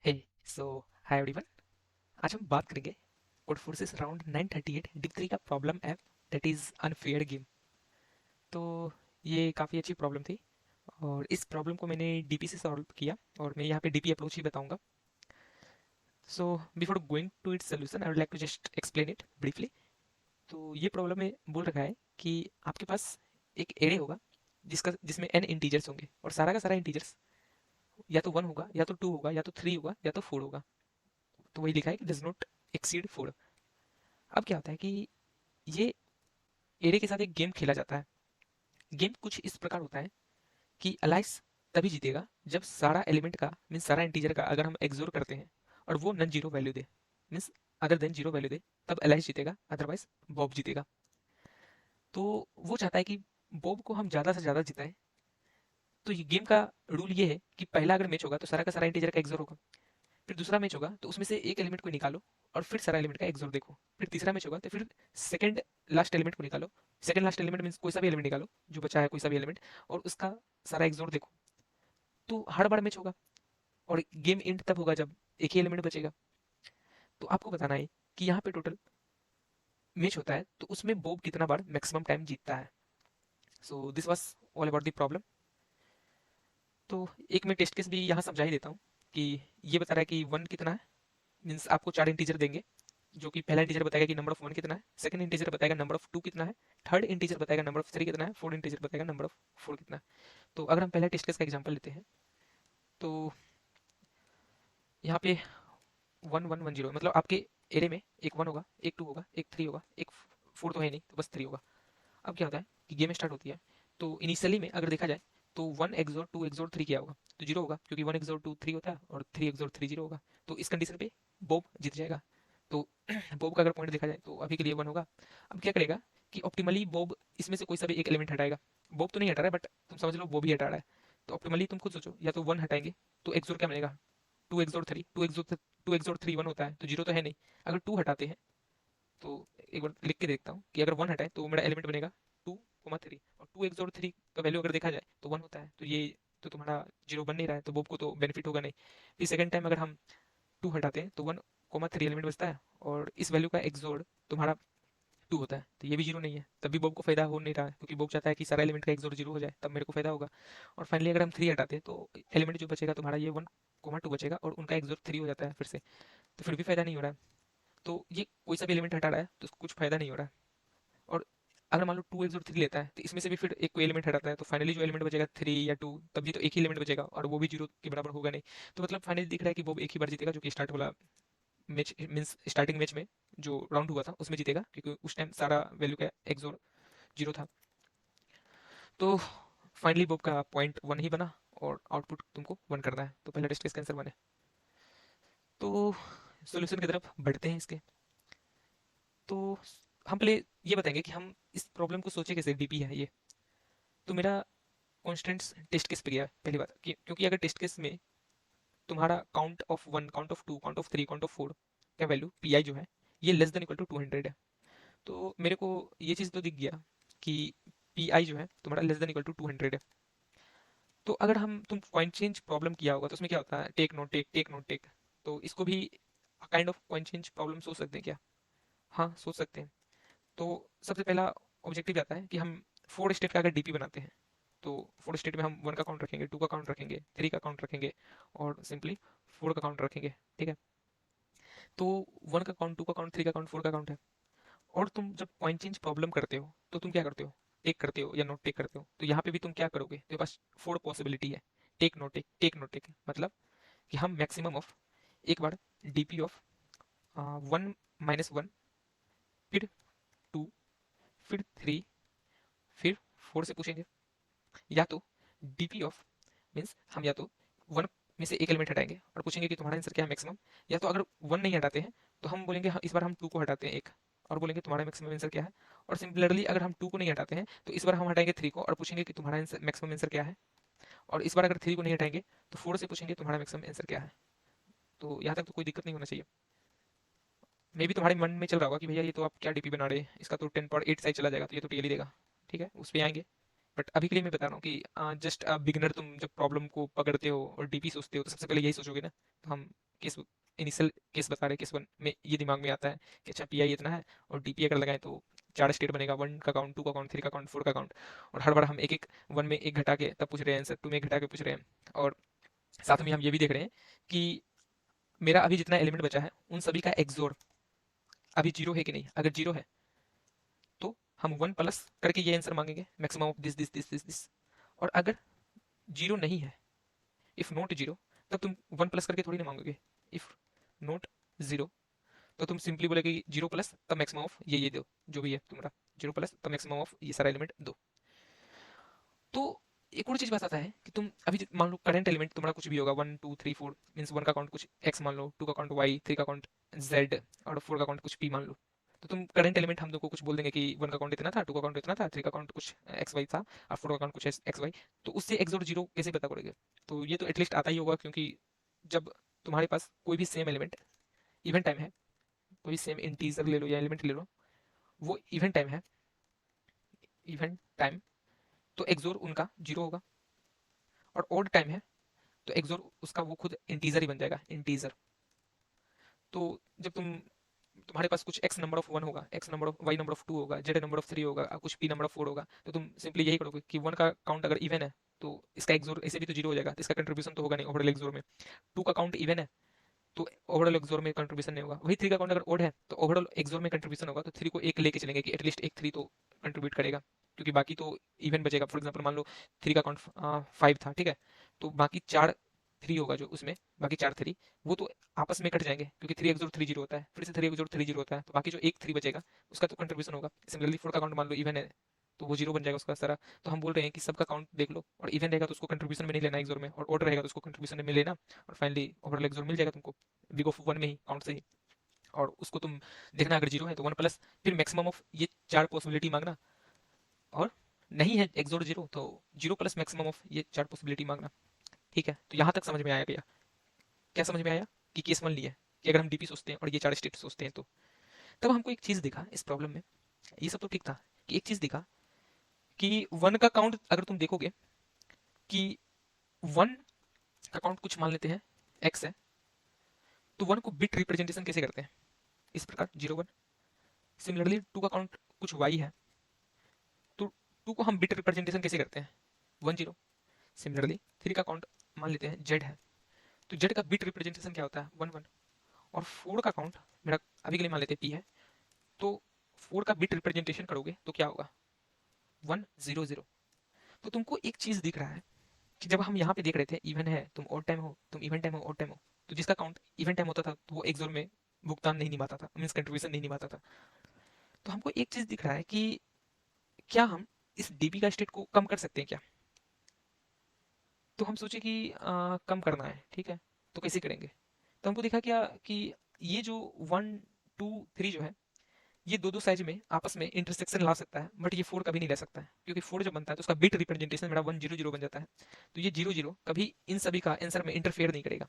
हे सो hi everyone. आज हम बात करेंगे कोड फोर्सेस अराउंड 938 डिप 3 का problem app that is unfair game. तो ये काफ़ी अच्छी प्रॉब्लम थी और इस प्रॉब्लम को मैंने डीपी से सॉल्व किया और मैं यहाँ पे डीपी अप्रोच ही बताऊंगा। So before going to its solution I would like to just explain it briefly. तो ये प्रॉब्लम में बोल रखा है कि आपके पास एक एरे होगा जिसमें n इंटीजर्स होंगे और सारा का सारा इंटीजर्स या तो 1 होगा या तो 2 होगा या तो 3 होगा या तो 4 होगा। तो वही लिखा है कि डज नॉट एक्सीड 4। अब क्या होता है कि ये एरे के साथ एक गेम खेला जाता है। गेम कुछ इस प्रकार होता है कि अलाइस तभी जीतेगा जब सारा एलिमेंट का मीन्स सारा इंटीजर का अगर हम एक्सोर करते हैं और वो नन जीरो वैल्यू दे, means other than zero value दे, तब अलाइस जीतेगा, अदरवाइज बॉब जीतेगा। तो वो चाहता है कि बॉब को हम ज़्यादा से ज़्यादा जिताएं। तो ये गेम का रूल ये है कि पहला अगर मैच होगा तो सारा का सारा इंटीजर का एक्सोर होगा। फिर दूसरा मैच होगा तो उसमें से एक एलिमेंट को निकालो और फिर सारा एलिमेंट का एक्सोर देखो। फिर तीसरा मैच होगा तो फिर सेकंड लास्ट एलिमेंट को निकालो। सेकंड लास्ट एलिमेंट मीन्स कोई सा भी एलिमेंट निकालो जो बचा है, कोई सा भी एलिमेंट, और उसका सारा एक्सोर देखो। तो हर बार मैच होगा और गेम एंड तब होगा जब एक ही एलिमेंट बचेगा। तो आपको बताना है कि यहाँ पे टोटल मैच होता है तो उसमें बॉब कितना बार मैक्सिमम टाइम जीतता है। सो this was all about the problem. तो एक मैं टेस्ट केस भी यहाँ समझा ही देता हूँ कि ये बता रहा है कि वन कितना है। मीन्स आपको चार इंटीजर देंगे जो कि पहला इंटीजर बताएगा कि नंबर ऑफ वन कितना है, सेकंड इंटीजर बताएगा नंबर ऑफ टू कितना है, थर्ड इंटीजर बताएगा नंबर ऑफ थ्री कितना है, फोर्थ इंटीजर बताएगा नंबर ऑफ फोर कितना है। तो अगर हम पहले टेस्ट केस का एग्जांपल लेते हैं तो यहाँ पे 1110 मतलब आपके एरे में एक वन होगा, एक टू होगा, एक थ्री होगा, एक फोर तो है नहीं तो बस थ्री होगा। अब क्या होता है कि गेम स्टार्ट होती है तो इनिशियली में अगर देखा जाए तो one XOR two XOR three क्या होगा तो जीरो होगा, क्योंकि वन एक्सोर टू थ्री होता है और थ्री एक्सोर थ्री जीरो होगा। तो इस कंडीशन पे बॉब जीत जाएगा। तो बॉब का अगर पॉइंट देखा जाए तो अभी के लिए वन होगा। अब क्या करेगा कि ऑप्टिमली बॉब इसमें से कोई सा भी एक एलिमेंट हटाएगा। बॉब तो नहीं हटा रहा है बट तुम समझ लो बॉब ही हटा रहा है। तो ऑप्टिमली तुम खुद सोचो, या तो वन हटाएंगे तो एक्सोर क्या बनेगा, two XOR three. Two XOR three one होता है तो जीरो तो है नहीं। अगर टू हटाते हैं तो एक बार लिख के देखता हूँ कि अगर वन हटाए तो मेरा एलिमेंट बनेगा टू कोमा थ्री, और टू एक्स और थ्री का वैल्यू अगर देखा जाए तो वन होता है। तो ये तो तुम्हारा जीरो बन नहीं रहा है तो बॉब को तो बेनिफिट होगा नहीं। फिर सेकंड टाइम अगर हम टू हटाते हैं तो वन कोमा थ्री एलिमेंट बचता है और इस वैल्यू का एक्सोर तुम्हारा टू होता है, तो ये भी जीरो नहीं है, तब भी बॉब को फायदा हो नहीं रहा है क्योंकि बॉब चाहता है कि सारा एलिमेंट का एक्सोर जीरो हो जाए तब मेरे को फायदा होगा। और फाइनली अगर हम थ्री हटाते हैं तो एलिमेंट जो बचेगा तुम्हारा ये वन कोमा टू बचेगा और उनका एक्सोर थ्री हो जाता है फिर से। तो फिर भी फायदा नहीं हो रहा है। तो ये कोई सा भी एलिमेंट हटा रहा है तो कुछ फायदा नहीं हो रहा है। और अगर मान लो टू एक्स और थ्री लेता है तो इसमें से भी फिर एक कोई एलिमेंट हटाता है तो फाइनली जो एलिमेंट बचेगा थ्री या टू, तब भी तो एक ही एलिमेंट बचेगा और वो भी जीरो के बराबर होगा नहीं। तो मतलब फाइनली दिख रहा है कि वो एक ही बार जीतेगा जो कि स्टार्ट वाला मैच मीन्स स्टार्टिंग मैच में जो राउंड हुआ था उसमें जीतेगा, क्योंकि उस टाइम सारा वैल्यू का एक्सोर जीरो था। तो फाइनली बॉब का पॉइंट वन ही बना और आउटपुट तुमको वन करना है, तो पहला टेस्ट केस का आंसर वन है। तो सॉल्यूशन की तरफ बढ़ते हैं इसके। तो हम पहले ये बताएंगे कि हम इस प्रॉब्लम को सोचे कैसे, डीपी है ये। तो मेरा कॉन्स्टेंट्स टेस्ट केस पे गया पहली बात क्योंकि अगर टेस्ट केस में तुम्हारा count of one, count of two, count of three, count of four का वैल्यू पी आई जो है ये लेस देन इक्वल टू 200 है। तो मेरे को ये चीज़ तो दिख गया कि पी आई जो है तुम्हारा लेस देन इक्वल टू 200 है। तो अगर हम तुम कॉइन चेंज प्रॉब्लम किया होगा तो उसमें क्या होता है, take not take take not take. तो इसको भी kind of coin change problem सोच सकते हैं क्या? हाँ सोच सकते हैं। तो सबसे पहला ऑब्जेक्टिव आता है कि हम फोर स्टेट का अगर डीपी बनाते हैं तो फोर स्टेट में हम वन का काउंट रखेंगे, टू का काउंट रखेंगे, थ्री का काउंट रखेंगे और सिंपली फोर का काउंट रखेंगे। ठीक है। तो वन का काउंट, टू का काउंट, थ्री का काउंट, फोर का काउंट है। और तुम जब पॉइंट चेंज प्रॉब्लम करते हो तो तुम क्या करते हो, टेक करते हो या नोट टेक करते हो। तो यहाँ पे भी तुम क्या करोगे, तुम्हारे पास फोर पॉसिबिलिटी है, take not take take not take. मतलब कि हम मैक्सिमम ऑफ एक बार DP of one minus one, फिर टू, फिर थ्री, फिर फोर से पूछेंगे। या तो डीपी ऑफ मीन्स हम या तो वन में से एक एलिमेंट हटाएंगे और पूछेंगे कि तुम्हारा आंसर क्या है मैक्सिमम। या तो अगर वन नहीं हटाते हैं तो हम बोलेंगे हाँ, इस बार हम टू को हटाते हैं एक, और बोलेंगे तुम्हारा मैक्सिमम आंसर क्या है। और सिमिलरली अगर हम टू को नहीं हटाते हैं तो इस बार हम हटाएंगे थ्री को और पूछेंगे कि तुम्हारा आंसर मैक्सिमम आंसर क्या है। और इस बार अगर थ्री को नहीं हटाएंगे तो फोर से पूछेंगे तुम्हारा मैक्सिमम आंसर क्या है। तो यहाँ तक तो कोई दिक्कत नहीं होना चाहिए। मे भी तुम्हारे मन में चल रहा होगा कि भैया ये तो आप क्या डीपी बना रहे हैं, इसका तो 10 साइज चला जाएगा तो ये तो टीएल ही देगा। ठीक है, उस पर आएंगे। बट अभी के लिए मैं बता रहा हूँ कि जस्ट बिगिनर तुम जब प्रॉब्लम को पकड़ते हो और डीपी सोचते हो तो सबसे पहले यही सोचोगे ना। तो हम केस इनिशियल केस बता रहे, केस वन में ये दिमाग में आता है कि अच्छा पी आई इतना है और डी पी अगर लगाएं तो 4 स्टेट बनेगा, 1 का काउंट, 2 का काउंट, 3 का काउंट, 4 का काउंट। और हर बार हम एक एक 1 में एक घटा के तब पूछ रहे हैं आंसर, 2 में एक घटा के पूछ रहे हैं। और साथ में हम ये भी देख रहे हैं कि मेरा अभी जितना एलिमेंट बचा है उन सभी का एक्सोर अभी जीरो है कि नहीं। अगर जीरो है तो हम 1 प्लस करके ये आंसर मांगेंगे, maximum of this this this this this. और अगर जीरो नहीं है, इफ नॉट जीरो, तब तुम 1 प्लस करके थोड़ी ना मांगोगे। इफ नॉट जीरो तो तुम सिंपली बोलोगे जीरो प्लस तब मैक्सिमम ऑफ ये दो, जो भी है तुम्हारा, जीरो प्लस तब मैक्सिमम ऑफ ये सारा एलिमेंट दो। तो एक और चीज बात आता है कि तुम अभी मान लो करंट एलिमेंट तुम्हारा कुछ भी होगा, 1 2 3 4, मीन्स 1 का काउंट कुछ x मान लो, 2 का काउंट y, 3 का काउंट z और 4 का काउंट कुछ p मान लो। तो तुम करंट एलिमेंट हम लोग को कुछ बोल देंगे कि 1 का काउंट इतना था, 2 का काउंट इतना था, 3 का काउंट कुछ एक्स वाई था और 4 का काउंट कुछ एक्स वाई। तो उससे एक्स और जीरो कैसे पता करोगे? तो ये तो एटलीस्ट आता ही होगा, क्योंकि जब तुम्हारे पास कोई भी सेम एलिमेंट इवेंट टाइम है, कोई सेम इंटीजर ले लो या एलिमेंट ले लो, वो इवेंट टाइम है, इवेंट टाइम, तो एक्सोर उनका जीरो होगा। और ऑड टाइम है तो एक्सोर उसका वो खुद इंटीजर ही बन जाएगा, इंटीजर। तो जब तुम्हारे पास कुछ x नंबर ऑफ 1 होगा, x number of y number of 2 होगा, z नंबर ऑफ 3 होगा, कुछ p नंबर ऑफ 4 होगा, तो तुम सिंपली यही करोगे कि 1 का काउंट अगर इवन है तो इसका एक्सोर ऐसे भी तो जीरो हो जाएगा, तो इसका कंट्रीब्यूशन तो होगा नहीं ओवरऑल एक्सोर में। 2 का काउंट इवन है तो ओवरऑल एक्सोर में कंट्रीब्यूशन नहीं होगा। वही 3 का काउंट अगर ओड है तो ओवरऑल एक्सोर में कंट्रीब्यूशन होगा। तो 3 को एक लेके चलेंगे कि एटलीस्ट एक 3 तो कंट्रीब्यूट करेगा, क्योंकि बाकी तो इवन बचेगा। फॉर एग्जांपल मान लो 3 का काउंट 5 था, ठीक है, तो बाकी 4 3 होगा जो उसमें, बाकी 4 3 वो तो आपस में कट जाएंगे, क्योंकि 3 एक्सोर 3 जीरो होता है, फिर से 3 एक्सोर 3 जीरो होता है, तो बाकी जो एक 3 बचेगा उसका तो कंट्रीब्यूशन होगा। सिमिलरली 4 का काउंट मान लो इवन है तो वो जीरो बन जाएगा उसका सारा। तो हम बोल रहे हैं कि सबका काउंट देख लो, और इवन रहेगा तो उसको कंट्रीब्यूशन में नहीं लेना एक्सोर में, और ऑड रहेगा तो उसको कंट्रीब्यूशन में लेना, और फाइनली ओवरऑल एक्सोर मिल जाएगा तुमको बिग ऑफ 1 में ही, काउंट से ही। और उसको तुम देखना अगर जीरो है तो 1 प्लस, फिर मैक्सिमम ऑफ ये 4 पॉसिबिलिटी मांगना, और नहीं है एक्सोर जीरो तो जीरो प्लस मैक्सिमम ऑफ ये 4 पॉसिबिलिटी मांगना। ठीक है, तो यहाँ तक समझ में आया भैया? क्या समझ में आया कि केस वन लिया है कि अगर हम डीपी सोचते हैं और ये 4 स्टेट सोचते हैं तो। तब हमको एक चीज दिखा इस प्रॉब्लम में, ये सब तो ठीक था, कि एक चीज दिखा कि 1 का काउंट अगर तुम देखोगे कि 1 का काउंट कुछ मान लेते हैं x है, तो 1 को बिट रिप्रेजेंटेशन कैसे करते हैं? इस प्रकार 0 1। सिमिलरली 2 का काउंट कुछ y है, तो 2 को हम बिट रिप्रेजेंटेशन कैसे करते हैं? 1 0। सिमिलरली 3 का काउंट मान लेते हैं z है, तो z का बिट रिप्रेजेंटेशन क्या होता है? 1 1। और 4 का काउंट मेरा अभी के लिए मान लेते हैं p है, तो 4 का बिट रिप्रेजेंटेशन करोगे तो क्या होगा? 1 0 0। तो तुमको एक चीज दिख रहा है कि जब हम यहाँ पे देख रहे थे इवन है, तुम ऑड टाइम हो, तुम इवन टाइम हो, ऑड टाइम हो, तो जिसका काउंट इवन टाइम होता था तो वो एक्सोर में भुगतान नहीं निभाता था, मीन्स कंट्रीब्यूशन नहीं निभाता था। तो हमको एक चीज दिख रहा है कि क्या हम इस डीपी का स्टेट को कम कर सकते हैं क्या? तो हम सोचे कि कम करना है, ठीक है, तो कैसे करेंगे? तो हमको दिखा क्या कि ये जो 1 2 3 जो है, ये दो दो साइज में आपस में इंटरसेक्शन ला सकता है, बट ये 4 कभी नहीं ले सकता है, क्योंकि 4 जब बनता है तो उसका बिट रिप्रेजेंटेशन मेरा 1 0 0 बन जाता है। तो ये 0 0 कभी इन सभी का आंसर में इंटरफेयर नहीं करेगा,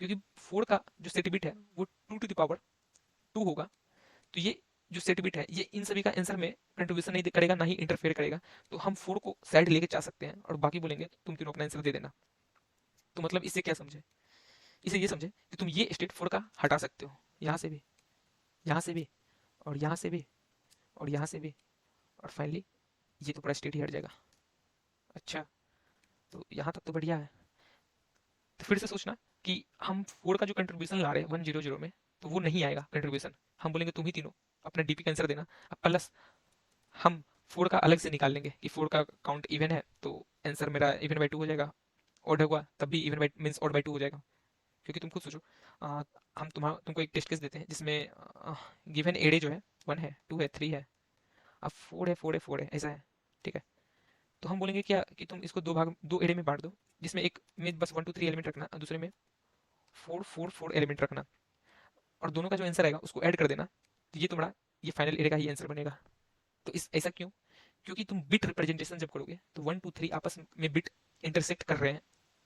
क्योंकि 4 का जो सेट बिट है वो 2 टू द पावर 2 होगा। तो ये जो सेट बिट है ये इन सभी का आंसर में कंट्रीब्यूशन नहीं करेगा, ना ही इंटरफेयर करेगा। तो हम 4 को साइड लेके जा सकते हैं और बाकी बोलेंगे तुम तीनों अपना आंसर दे देना। तो मतलब इससे क्या समझे? इसे ये समझे कि तुम ये स्टेट 4 का हटा सकते हो, यहाँ से भी, यहाँ से भी, और यहाँ से भी, और यहाँ से भी, और फाइनली ये तो पूरा स्टेट ही हट जाएगा। अच्छा, तो यहाँ तक तो बढ़िया है। तो फिर से सोचना कि हम 4 का जो कंट्रीब्यूशन ला रहे हैं 1 0 0 में, तो वो नहीं आएगा कंट्रीब्यूशन। हम बोलेंगे तुम ही तीनों अपना डीपी का आंसर देना। अब प्लस हम 4 का अलग से निकाल लेंगे कि 4 का काउंट इवन है तो आंसर मेरा इवन बाई 2 हो जाएगा, ऑड होगा तब भी even by means odd by 2 हो जाएगा। क्योंकि तुम खुद सोचो, हम तुमको एक टेस्ट केस देते हैं जिसमें गिवन एडे जो है 1 है, 2 है, 3 है, अब 4 है, 4 है, 4 है, ऐसा है, ठीक है। तो हम बोलेंगे क्या कि तुम इसको दो एरे में बांट दो, जिसमें एक में बस 1 2 3 एलिमेंट रखना और दूसरे में 4 4 4 एलिमेंट रखना, और दोनों का जो आंसर आएगा उसको ऐड कर देना। तो ये तुम्हारा ये फाइनल एरे का ही आंसर बनेगा। तो इस ऐसा क्यों? क्योंकि तुम बिट रिप्रेजेंटेशन जब करोगे तो 1 2 3 आपस में बिट इंटरसेक्ट कर रहे हैं,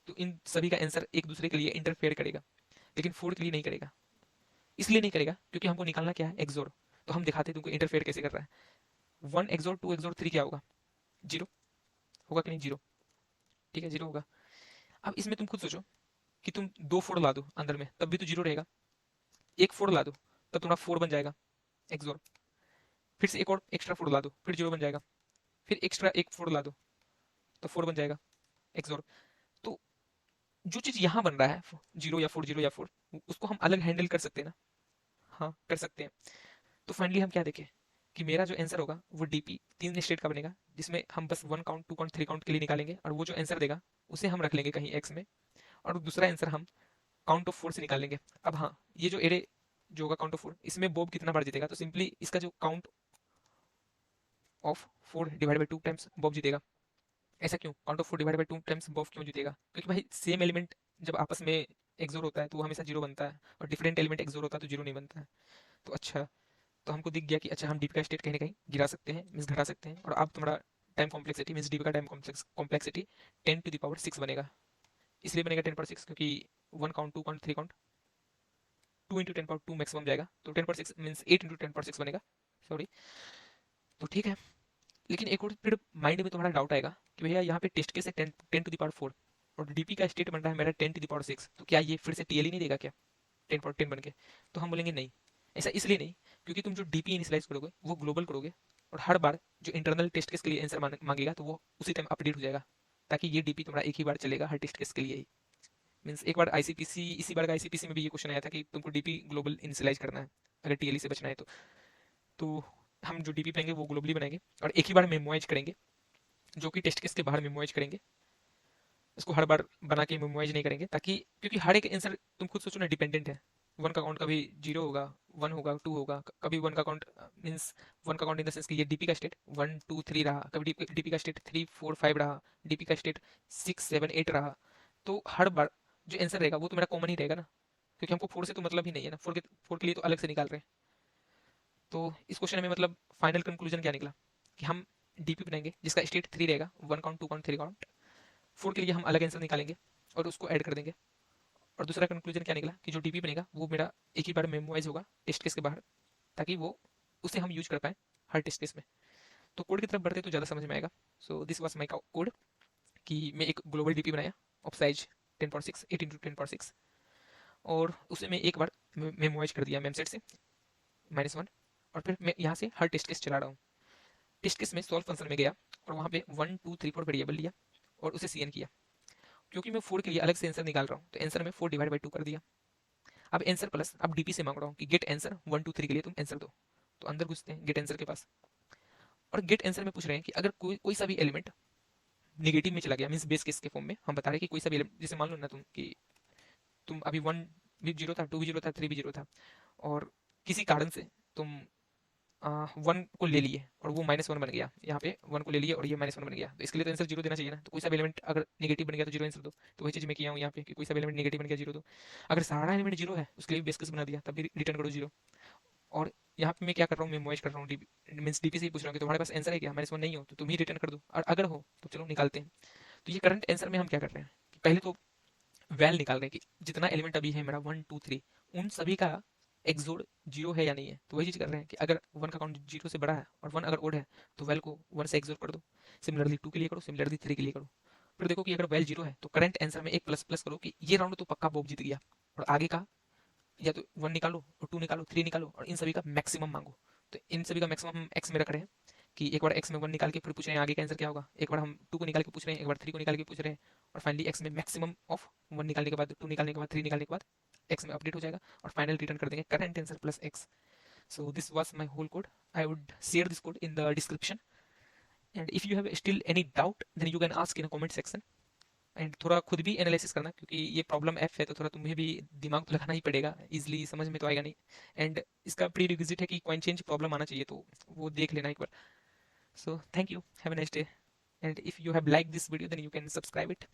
तो इन सभी का आंसर एक दूसरे के लिए इंटरफेयर करेगा, लेकिन 4 के लिए नहीं करेगा। इसलिए नहीं करेगा क्योंकि हमको निकालना क्या है? एक्सोर। तो हम दिखाते हैं तुमको इंटरफेयर कैसे कर रहा है। 1 एक्सोर 2 एक्सोर 3 क्या होगा? जीरो होगा कि नहीं? जीरो, ठीक है, जीरो होगा। अब इसमें तुम खुद सोचो कि तुम 2 4 ला दो अंदर में, तब भी तो 0 रहेगा। 1 4 ला दो, तब तुम्हारा 4 बन जाएगा एक्सोर। फिर से एक और एक्स्ट्रा 4 ला दो, फिर 0 बन जाएगा। फिर एक्स्ट्रा एक 4 ला दो, तो 4 बन जाएगा एक्सोर। तो जो चीज यहाँ बन रहा है 0 या 4, 0 या 4, उसको हम अलग हैंडल कर सकते हैं ना? हाँ, कर सकते हैं। तो फाइनली हम क्या देखें कि मेरा जो आंसर होगा वो डीपी 3 स्टेट का बनेगा, जिसमें हम बस 1 काउंट, 2 काउंट, 3 काउंट के लिए निकालेंगे, और वो जो आंसर देगा उसे हम रख लेंगे कहीं एक्स में, और दूसरा आंसर हम काउंट ऑफ 4 से निकालेंगे। अब हाँ, ये जो एरे जो होगा काउंट ऑफ 4, इसमें बॉब कितना बार जीतेगा, तो सिंपली इसका जो count of 4 divide by 2 times Bob जीतेगा। ऐसा क्यों? Count of 4 divide by 2 times Bob क्यों जीतेगा? क्योंकि भाई सेम एलिमेंट जब आपस में एक्सोर होता है तो वो हमेशा 0 बनता है, और डिफरेंट एलिमेंट एक्सोर होता है तो 0 नहीं बनता है। तो अच्छा, तो हमको दिख गया कि अच्छा हम डीपी का स्टेट कहीं ना कहीं गिरा सकते हैं, मीन्स घटा सकते हैं। और अब तुम्हारा टाइम कॉम्प्लेक्सिटी मीन्स डीपी का टाइम कॉम्प्लेक्सिटी 10⁻6 बनेगा। इसलिए बनेगा 10/6 क्योंकि 1 count, 2 count, 3 count, 2 into 10/2 maximum जाएगा, तो 10/6 मीन्स 8 इंटू 10/6 बनेगा। सॉरी। तो ठीक है, लेकिन एक और फिर माइंड में तुम्हारा डाउट आएगा कि भैया यहाँ पे टेस्ट केस है 10⁻4, और डीपी का स्टेट बन रहा है मेरा 10⁻6, तो क्या ये फिर से टीएल ही नहीं देगा क्या 10/10 बन के? तो हम बोलेंगे नहीं। ऐसा इसलिए नहीं क्योंकि तुम जो डीपी इनिशियलाइज करोगे वो ग्लोबल करोगे, और हर बार जो इंटरनल टेस्ट केस के लिए आंसर मांगेगा तो वो उसी टाइम अपडेट हो जाएगा, ताकि ये डीपी तुम्हारा एक ही बार चलेगा हर टेस्ट केस के लिए ही। मीन्स एक बार आईसीपीसी, इसी बार का आईसीपीसी में भी ये क्वेश्चन आया था कि तुमको डीपी ग्लोबल इनिशियलाइज करना है अगर टीएलई से बचना है तो हम जो डीपी बनाएंगे वो ग्लोबली बनाएंगे, और एक ही बार मेमोराइज करेंगे, जो कि टेस्ट केस के बाहर मेमोराइज करेंगे। इसको हर बार बना के मेमोराइज नहीं करेंगे, ताकि क्योंकि हर एक आंसर तुम खुद सोचो ना डिपेंडेंट है। 1 का काउंट कभी 0 होगा, 1 होगा, 2 होगा, कभी 1 का काउंट मीन्स 1 का काउंट इन द सेंस कि ये डीपी का स्टेट 1 2 3 रहा, कभी डीपी का स्टेट 3 4 5 रहा, डीपी का स्टेट 6 7 8 रहा। तो हर बार जो आंसर रहेगा वो तो मेरा कॉमन ही रहेगा ना, क्योंकि हमको 4 से तो मतलब ही नहीं है ना, 4 के लिए तो अलग से निकाल रहे हैं। तो इस क्वेश्चन में मतलब फाइनल कंक्लूजन क्या निकला कि हम डीपी बनाएंगे जिसका स्टेट 3 रहेगा, 1 काउंट, 2 काउंट, 3 काउंट। 4 के लिए हम अलग आंसर निकालेंगे और उसको ऐड कर देंगे। और दूसरा कंक्लूजन क्या निकला कि जो डीपी बनेगा वो मेरा एक ही बार मेमोराइज होगा टेस्ट केस के बाहर, ताकि वो उसे हम यूज कर पाए हर टेस्ट केस में। तो कोड की तरफ बढ़ते तो ज़्यादा समझ में आएगा। So this was my code कि मैं एक ग्लोबल डीपी बनाया ऑफ साइज 10/6, 8 इंटू 10/6, और उसे मैं एक बार मेमोराइज कर दिया मेमसेट से -1, और फिर मैं यहाँ से हर टेस्ट केस चला रहा हूँ। टेस्ट केस में सॉल्व फंक्शन में गया और वहाँ पे 1 2 3 4 वेरिएबल लिया और उसे सीएन किया। क्योंकि मैं 4 के लिए अलग से आंसर निकाल रहा हूँ तो आंसर में 4 डिवाइड बाई 2 कर दिया। अब आंसर प्लस, अब डीपी से मांग रहा हूँ कि गेट आंसर 1 2 3 के लिए तुम आंसर दो। तो अंदर घुसते हैं गेट आंसर के पास, और गेट आंसर में पूछ रहे हैं कि अगर कोई सा भी एलिमेंट निगेटिव में चला गया, मीन्स बेस केस के फॉर्म में हम बता रहे हैं कि कोई सा भी एलिमेंट, जैसे मान लो ना तुम कि तुम अभी 1 भी 0 था, 2 भी 0 था, 3 भी 0 था, और किसी कारण से तुम 1 को ले लिए और वो -1 बन गया। यहाँ पे 1 को ले लिए और ये -1 बन गया, तो इसके लिए तो आंसर 0 देना चाहिए ना। तो कोई सा भी एलिमेंट अगर नेगेटिव बन गया तो 0 आंसर दो। तो वही चीज़ मैं किया हूँ यहाँ पे कि कोई सा भी एलिमेंट नेगेटिव बन गया 0 दो। अगर सारा एलिमेंट 0 है उसके लिए बेस केस बना दिया, तब भी रिटर्न करो 0। और यहाँ पे मैं क्या कर रहा हूँ, मेमोराइज कर रहा हूँ डीपी, मीन्स डीपी से ही पूछ रहा हूँ कि तुम्हारे पास आंसर है क्या, -1 नहीं हो तो तुम ही रिटर्न कर दो, और अगर हो तो चलो निकालते हैं। तो ये करंट आंसर में हम क्या कर रहे हैं कि पहले तो वैल निकाल रहे हैं कि जितना एलिमेंट अभी है मेरा 1 2 3, उन सभी का एक्सोड 0 है या नहीं है। तो वही चीज़ कर रहे हैं कि अगर 1 का काउंट 0 से बड़ा है और 1 अगर ओड है तो वैल को 1 से एक्सोड कर दो। सिमिलरली 2 के लिए करो, सिमिलरली 3 के लिए करो। फिर देखो कि अगर वैल 0 है तो करंट आंसर में एक प्लस प्लस करो कि ये राउंड तो पक्का बॉब जीत गया, और आगे का या तो 1 निकालो और 2 निकालो, 3 निकालो, और इन सभी का मैक्सिमम मांगो। तो इन सभी का मैक्सिमम हम एक्स में रख रहे हैं कि एक बार एक्स में 1 निकाल के फिर पूछ रहे हैं आगे का आंसर क्या होगा, एक बार हम 2 को निकाल के पूछ रहे हैं, एक बार 3 को निकाल के पूछ रहे हैं, और फाइनली एक्स में मैक्सिमम ऑफ 1 निकालने के बाद, 2 निकालने के बाद, 3 निकालने के बाद एक्स में अपडेट हो जाएगा, और फाइनल रिटर्न कर देंगे current answer plus X. So this was my whole code. I would share this code in the description, and if you have still any doubt then you can ask in a comment section. And थोड़ा खुद भी analysis करना, क्योंकि ये problem F है तो थोड़ा तुम्हें भी दिमाग तो लगाना ही पड़ेगा, इजिली समझ में तो आएगा नहीं। एंड इसका प्री रिक्विजिट है कि कॉइन चेंज प्रॉब्लम आना चाहिए, तो वो देख लेना एक बार। So thank you, have a nice day, and if you have like this video then you can subscribe it.